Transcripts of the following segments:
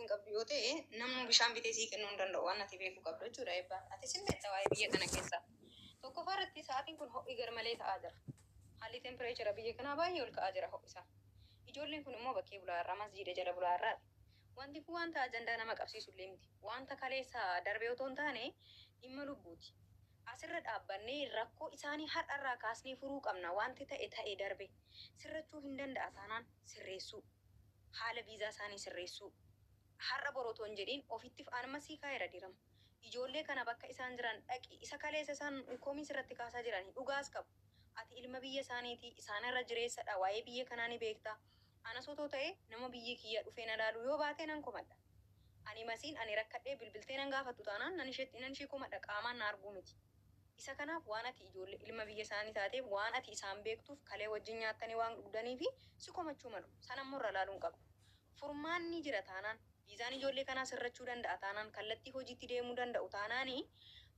hin qabdu yoo ta'e namni bishaan bitee sii kennuu hin danda'u waan ati beekuu qabdu jechuudha eebbaan. Ati simmeetta waa'ee biyya kana keessa. Tokkoffaa irratti sa'aatiin kun ho'i garmalee ta'aa jira. Haalli tempereechara biyya kanaa baay'ee ol ka'aa jira ho'isaa. Ijoolleen kun immoo bakkee bulaa irraa masjiida jala bulaa irraadha. Wanti kun wanta ajandaa nama qabsiisu illee miti. Wanta kaleessa darbee otoo hin taane dhimma lubbuuti. Asirra dhaabbannee rakkoo isaanii har'arraa kaasnee furuu qabna. Wanti ta'e darbe sirrachuu hin danda'a taanaan sirreessuu. Haala viizaa isaanii sirreessuu. Har'a borotoo hin jedhiin ofitti aanmasii kaa'eera dirama. Ijoollee kana bakka isaan jiran dhaqi. Isa kaleessa isaan koomii irratti kaasaa jiranii dhugaas qabu. Ati ilma biyya isaaniiti. Isaanirra jireessadha. Waa'ee biyya kanaa ni beekta. Anas otoo ta'e nama biyya kiyya dhufee na laalu yoo baate nan komadha. Ani masiin ani rakkadhee bilbiltee nan gaafattu taanaan nan ishee komadha qaamaan na arguu miti. Isa kanaaf waan ati ijoollee ilma biyya isaanii taateef waan ati isaan beektuuf kalee wajjin nyaattanii waan dhugdanii fi si komachuu malu. Sanammoo irra laaluun qabu. Furmaanni jira taanaan viizaan ijoollee kanaa sirrachuu danda'a taanaan kallattii hojiitti deemuu danda'u taanaanii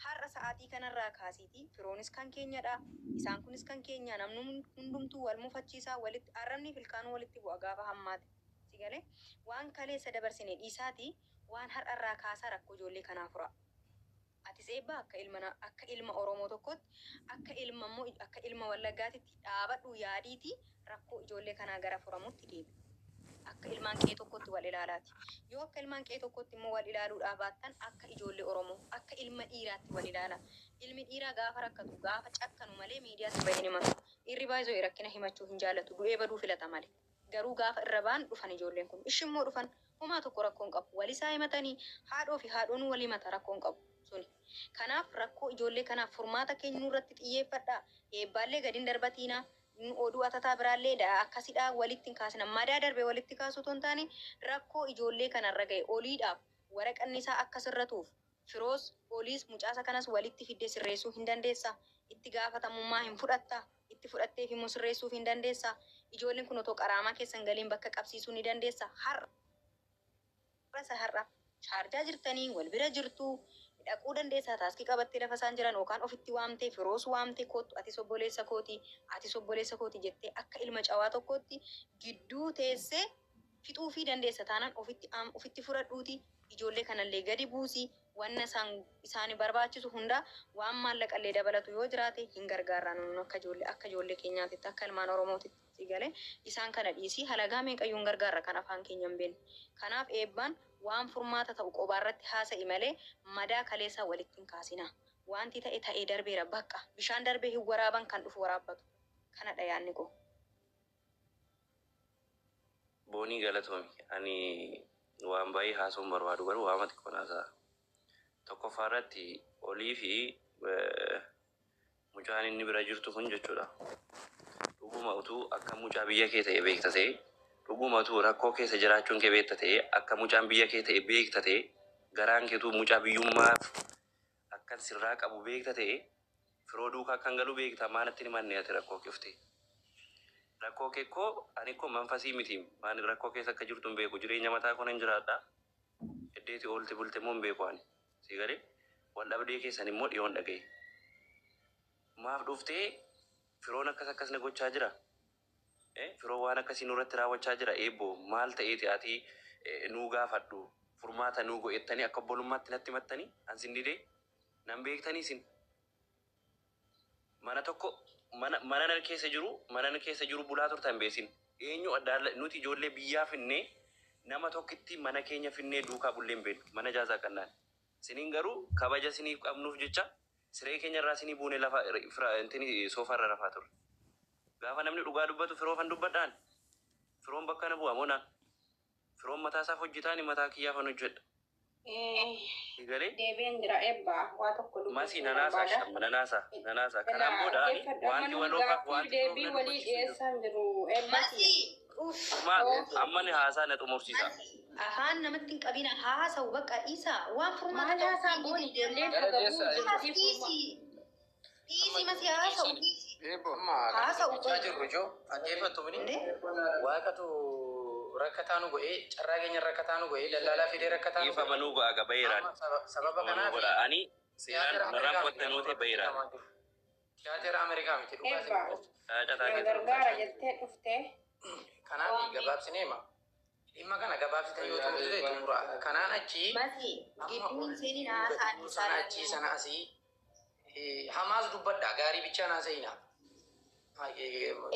har'a sa'aatii kanarraa kaasiitii firoonis kan keenyadha. Isaan kunis kan keenya namni hundumtuu wal mufachiisaa walitti arrabni filkaanuu walitti bu'a gaafa hammaate. Sigalee waan kaleessa dabarsine dhiisaati waan har'arraa kaasaa rakkoo ijoollee kanaa fura. Ati seebbaa akka ilma Oromoo tokkotti akka ilma Wallaggaatitti dhaabadhu yaadiiti rakkoo ijoollee kanaa gara furamutti deebi. Akka ilmaan qe'ee tokkotti wal ilaalaati. Yoo akka ilmaan qe'ee tokkotti immoo wal ilaaluudhaaf baattan akka ijoollee Oromoo akka ilma dhiiraatti wal ilaala. Ilmi dhiiraa gaafa rakkatu gaafa cakkanu malee miidiyaatti bahee himatu. Dhiirri baay'ee rakkina himachuu hin jaallatu du'ee baduu filata malee. Garuu gaafa irra ba'an dhufan ijoolleen kun ishimmoo dhufan homaa tokko rakkoon qabu. Walisaa himatanii haadhoo fi haadhoon wal himata rakkoon qabu. Kanaaf rakkoo ijoollee kanaaf furmaata keenyu irratti xiyyeeffadha. Eebbaallee gadi hin darbatiina. Oduu atataa biraallee akkasidhaa walitti hin kaasina. Madaa darbee walitti kaasuu otoo hin taane rakkoo ijoollee kanarra ga'e oliidhaaf waraqanni isaa akka sirratuuf firoos oliis mucaasa kanas walitti fiddee sirreessuu hin dandeessa. Itti gaafatamummaa hin fudhatta. Itti fudhatteef immoo sirreessuuf hin dandeessa. Ijoolleen kun otoo qaraamaa keessan galiin bakka qabsiisuu ni dandeessa. Har'a shaarjaa jirtanii wal bira jirtu. Dhaquu dandeessaa taaskii qabattee lafa isaan jiran yookaan ofitti waamtee firoos waamtee kootu ati obboleessa kooti jettee akka ilma cawaa tokkootti gidduu teessee fixuufii dandeessa taanaan ofitti fudhadhuuti ijoollee kanallee gadi buusii wanna isaanii barbaachisu hunda waan maallaqallee dabalatu yoo jiraate hin gargaarraa nuun akka ijoollee keenyaatitti akka ilmaan Oromootitti galee isaan kana dhiisii halagaa meeqayyuun gargaarra kan afaan keenya hin beekne. Kanaaf eebbaan waan furmaata ta'u qobaarratti haasa'i malee madaa kaleessaa walitti hin kaasina. Wanti ta'e darbeera bakka bishaan darbee hin waraaban kan dhufu waraabbatu. Kanadha yaadni koo. Boonii galatoomi. Ani waan baay'ee haasa'uun barbaadu garuu waama xiqqoo naasaa. Tokkoffaa irratti olii fi mucaan inni bira jirtu kun jechuudha. Dhuguma utuu akka mucaa biyya kee ta'e beekta ta'e dhuguma utuu rakkoo keessa jiraachuun kee beekta ta'e akka mucaan biyya kee ta'e beekta ta'e garaan keetuu mucaa biyyummaaf akkan sirraa qabu beekta ta'e firoo duukaa kan galu beekta maalatti ni manne ati rakkoo keefte. Rakkoo kee koo ani koo manfasii miti maani rakkoo keessa akka jirtu hin beeku jireenya mataa koo nan jiraadha. Eddeeti oolte bulte moo hin beeku ani. Si galee wal dhabdee keessan immoo dhiyoon dhagaye. Maaf dhuftee firoon akkas na gochaa jira. Firoo waan akkasii nurratti raawwachaa jira. Eebboo maal ta'eeti ati nuu gaafadhu furmaata nuu go'ettanii akka obbolummaatti natti himattanii ansin didee nan beektanii sin. Mana keessa jiru bulaa turtan beesin. Eenyu adda nuti ijoollee biyyaa finnee nama tokkitti mana keenya finnee duukaa bullee hin beeknu mana jaazaa kannaan. Siniin garuu kabaja siniif qabnuuf jecha siree keenya irraa sinii buune lafa soofarra rafaa turre. Gaafa namni dhugaa dubbatu firoo fan dubbadhaan firoon bakka na bu'a moonaan firoon mataa isaaf hojjetaani mataa kiyyaaf an hojjedha. Deebiin jira eebbaa waa tokko dubbatu. Masi nanaasaa kanaan booda wanti walii dhiyeessan jiru eebbasi. Amma ni haasaa na xumursiisa. Afaan namatti hin qabina haasa'u bakka dhiisa waan furmaata maal haasaa booni ijoollee dhiisi masi haasa'u haasa'u jirru joo ajjeefatu bini waaqatu rakkataanu go'ee carraa keenya rakkataanu go'ee daldalaa fidee rakkataanu ifa manuu go'a gabayeeraan sababa kanaaf ani seeraan narraan qottanootee bayeeraan tiyaateera Ameerikaa miti dhugaa gargaara jettee dhuftee kanaaf gabaabsinee ma Dhimma kana gabaabsitee yoo xumurte xumura. Kanaan achi Masi gidduun seenii haasa'anii sana achi sana asii hamaas dubbadha gaarii bichaa naasa'ina.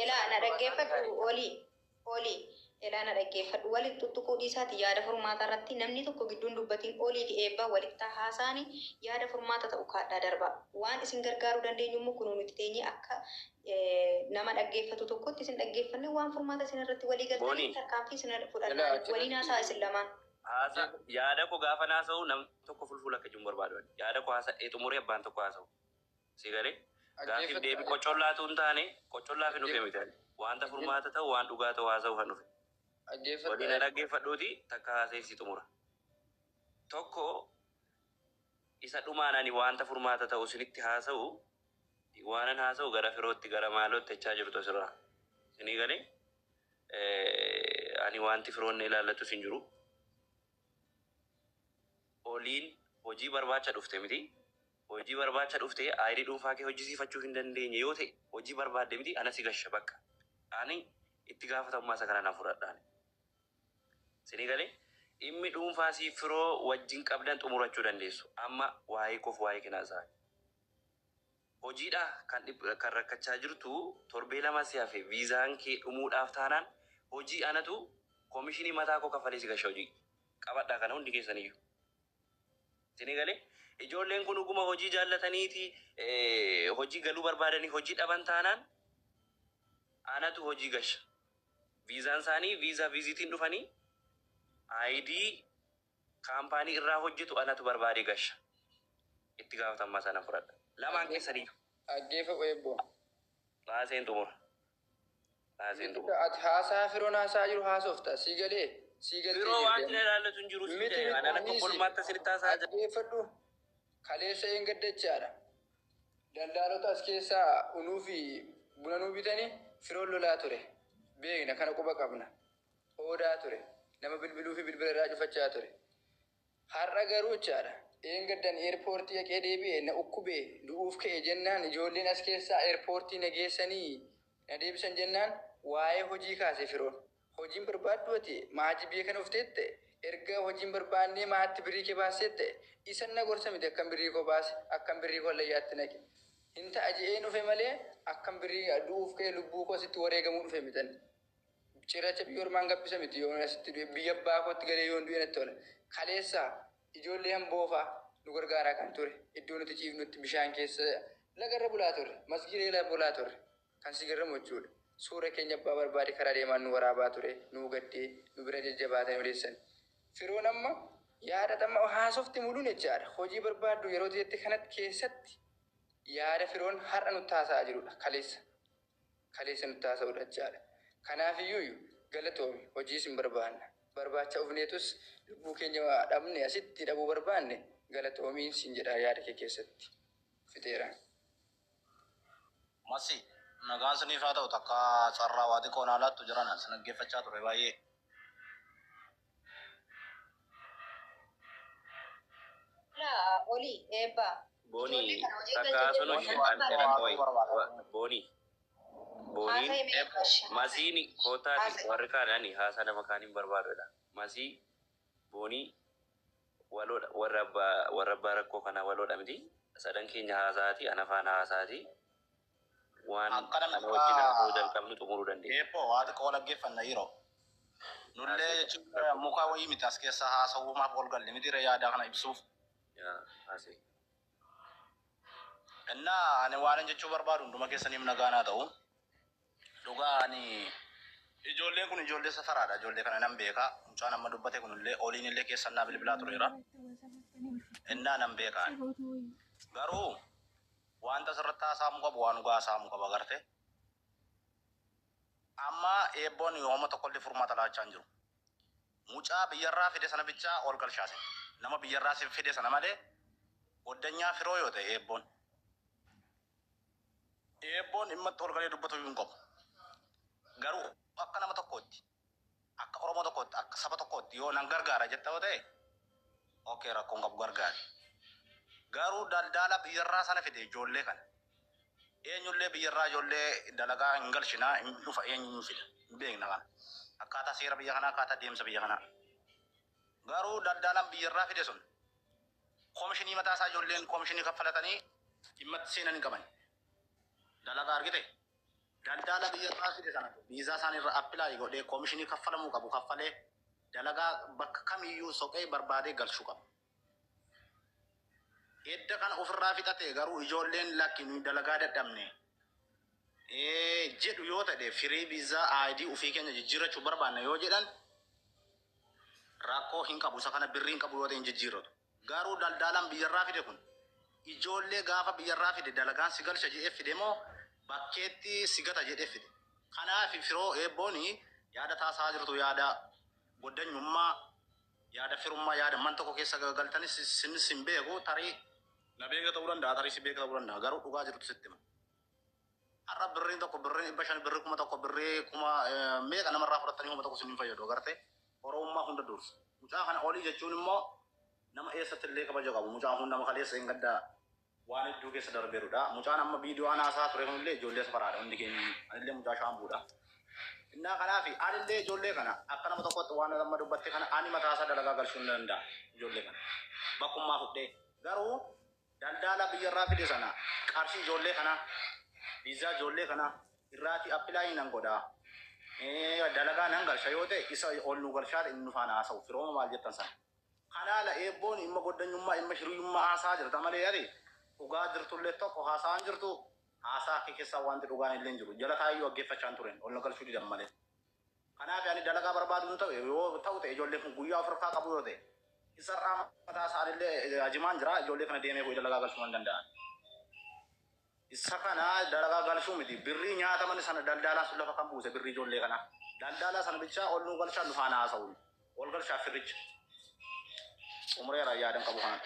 Elaa na dhaggeeffadhu olii elaa na dhaggeeffadhu walitti tuttuquu dhiisaati yaada furmaata irratti namni tokko gidduun dubbatiin olii fi eebbaa walitti haasaanii yaada furmaata ta'u kaadhaa darba waan isin gargaaruu dandeenyu immoo kunuun itti teenye akka nama dhaggeeffatu tokkotti isin dhaggeeffanne waan furmaata isin irratti walii galtanii tarkaanfii isin fudhannaa waliin haasaa isin lamaan. Yaada ko gaafa naasa'u nam tokko fulfula akka jiru barbaadu yaada ko haasa'ee xumuree abbaan tokko haasa'u si galee gaafiif deebi qocollaatu hin taane qocollaa fi nufe miti wanta furmaata ta'u waan dhugaa ta'u haasa'u kan dhufe waliin dhaggeeffadhuuti takka haasa'ee si xumura tokko isa dhumaan ani wanta furmaata ta'u isinitti haasa'u waanan haasa'u gara firootti gara maalootti jechaa jirtu asirraa isinii galee ani wanti firoonni ilaallatu sin jiru oliin hojii barbaacha dhufte miti hojii barbaacha dhufte aayidii dhuunfaa kee hojjisiifachuu hin dandeenye yoo ta'e hojii barbaadde miti ana si gasha bakka ani itti gaafatamummaa isa kana na fudhadhaan isinii galee dhimmi dhuunfaa si firoo wajjin qabdan xumurachuu dandeessu amma waa'ee koof waa'ee kinaasaa hojiidha kan rakkachaa jirtu torbee lama si hafe viizaan kee dhumuudhaaf taanaan hojii anatu koomishinii mataa koo kafalee si gasha hojii qabadhaa kana hundi keessaniyyuu isinii galee ijoolleen kun dhuguma hojii jaallataniiti hojii galuu barbaadanii hojii dhaban taanaan anatu hojii gasha viizaan isaanii viizitiin dhufanii aayidii kaampaanii irraa hojjetu anatu barbaade gasha itti gaafatamummaa sana fudhadha lamaan keessanii Aggeeffa eebbo. Haaseen xumura Ati haasaa firoon haasaa jiru haasofta sii galee sii galtee firoo waan ilaallatu hin jiru si ta'e anaan akka kolmaatti asirratti haasaa jira aggeeffadhu kaleessa een gaddachaadha. Daldaalota as keessaa unuu fi buna nuu bitanii firoon lolaa ture. Beekna kana quba qabna. Oodaa ture. Nama bilbiluu fi bilbila irraa cufachaa ture. Har'a garuu jechaadha. Een gaddan eerpoortii haqee deebi'e na ukkubee du'uuf ka'e jennaan ijoolleen as keessaa eerpoortii na geessanii na deebisan jennaan waa'ee hojii kaase firoon. Hojiin barbaaddu ati maatii biyya kana ufteette erga hojiin barbaannee maatti birrii kee baasette isan na gorsa miti akkam birrii koo baase akkam birrii koo layyaatti naqe. Hin ta'a je'ee dhufe malee akkam birrii du'uuf ka'e lubbuu koo sitti wareegamuu dhufe mitan. Cirracha biyya ormaan gabbisa miti yoo asitti biyya abbaa kootti galee yoo du'e natti tola. Kaleessaa ijoollee hamboofaa nu gargaaraa kan ture iddoo nuti ciifnutti bishaan keessa lagarra bulaa ture masgiidee la bulaa ture kan si garramu jechuudha. Suura keenya abbaa barbaade karaa deemaan nu waraabaa ture nu gaddee nu bira jajjabaatanii odeessan. Firoon amma yaada tamma haasofti muluun jechaadha. Hojii barbaaddu yeroo jetti kanatti keessatti yaada firoon har'a nutti haasa'aa jirudha kaleessa nutti haasa'udha jechaadha. Kanaafiyyuu galatoomi hojii isin barbaanna. Barbaacha ufneetus lubbuu keenya dhabne asitti dhabuu barbaanne galatoomiin siin jedha yaada kee keessatti fixeera. Masi nagaan siniif haa ta'u takka sarraa waa xiqqoo naalaattu jiran as naggeeffachaa ture baay'ee. Olii eebbaa. Boonii takka sunu boonii masiini kootaati warri kaadhani haasaa nama kaaniin barbaadudha masii boonii waloodha warra abbaa rakkoo kana waloodha miti sadan keenya haasaati anafaan haasaati waan kana wajjin haasa'uu jalqabnu xumuruu dandeenya. Eebboo waa xiqqoo dhaggeeffanna yeroo nullee jechuun mukaa wayii miti as keessa haasa'uumaaf ol galle miti yaada kana ibsuuf. Innaa ani waan jechuu barbaadu hunduma keessaniif nagaanaa ta'u. Dhugaa ani ijoolleen kun ijoollee safaraadha. Ijoollee kana nan beeka. Mucaan amma dubbate kunillee oliin illee keessannaa bilbilaa tureera. Innaa nan beeka. Garuu wanta asirratti haasa'amu qabu waan dhugaa haasa'amu qaba garte. Amma eebboon yooma tokkollee furmaata laachaa hin jiru. Mucaa biyyarraa fide sana bichaa ol galchaase. Nama biyyarraa fide sana malee goddanyaa firoo yoo ta'e eebboon. Eebboon dhimmatti ol galee dubbatu hin qabu. Garuu akka nama tokkootti akka Oromoo tokkootti akka saba tokkootti yoo nan gargaara jetta yoo ta'e okey rakkoon qabu gargaari. Garuu daldala biyyarraa sana fide ijoollee kana eenyullee biyyarraa ijoollee dalagaa hin galchinaa hin dhufa eenyu hin fida hin beekna kana. akkaataa seera biyya kanaa akkaataa deemsa biyya kanaa. Garuu daldalaan biyyarraa fide sun koomishinii mataa isaa ijoolleen koomishinii kaffalatanii dhimmatti seenan hin qaban. Dalagaa argite daldala biyyarraa fide sana viizaa isaan irra appilaayi godhee koomishinii kaffalamuu qabu kaffalee dalagaa bakka kamiyyuu soqee barbaadee galchuu qaba. Edda kana ofirraa fixate garuu ijoolleen lakki nuyi dalagaa dadhabne jedhu yoo ta'e firii viizaa ID ofii keenya jijjiirrachuu barbaanna yoo jedhan rakkoo hin qabu. Isa kana birrii hin qabu yoo ta'e hin jijjiirratu. Garuu daldalaan biyyarraa fide kun ijoollee gaafa biyyarraa fide dalagaan si galcha jedhee fide moo bakkeetti si gata jedhee fide. Kanaaf firoo eebbooni yaada taasaa jirtu yaada goddanyummaa yaada firummaa yaada man tokko keessa galtanis sin beeku tarii na beeka ta'uu danda'a tarii si beeka ta'uu danda'a garuu dhugaa jirtu sitti hima. Har'a birriin tokko birriin 500 birrii 1000 birrii 1000 meeqa namarraa fudhatanii 1000 sun hin fayyadu agartee Oromummaa hunda dursa. Mucaa kana olii jechuun immoo nama eessatti illee kabaja qabu. Mucaan kun nama kaleessa hin gaddaa waan hedduu keessa darbeerudha. Mucaan amma viidiyoo anaasaa ture kunillee ijoollee safaraadha hundi keenya. Anillee mucaa shaambuudha. Innaa kanaafi anillee ijoollee kana akka nama tokkotti waan amma dubbatte kana ani mataasaa dalagaa galchuu hin danda'a ijoollee kana. Bakkummaa fudhee garuu daldala biyyarraa fide sana qarshii ijoollee kana viizaa ijoollee kana irraati appilaayi nan godhaa. Dalagaa nan galcha yoo ta'e isa ol nu galchaadha inni nufaan haasa'u firooma maal jettan sana. Kanaala eebboon imma goddanyummaa imma hiriyummaa haasaa jirta malee yaade dhugaa jirtullee tokko haasaan jirtu haasaa akka keessaa wanti dhugaan illee hin jiru jala taayyuu aggeeffachaan turen ol nu galchuu didan malee. Kanaaf ani dalagaa barbaadu hin ta'u yoo ta'u ta'e ijoollee kun guyyaa ofirraa qabu yoo ta'e isarraa mataa isaanillee ajimaan jira ijoollee kana deemee bu'ee dalagaa galchuu hin danda'an. Isa kana dalagaa galchuu miti birrii nyaataman sana daldalaa sun lafa kan buuse birrii ijoollee kana daldalaa sana bichaa ol nu galchaa nufaan haasa'u ol galchaa firricha. Umreera yaadan qabu kana.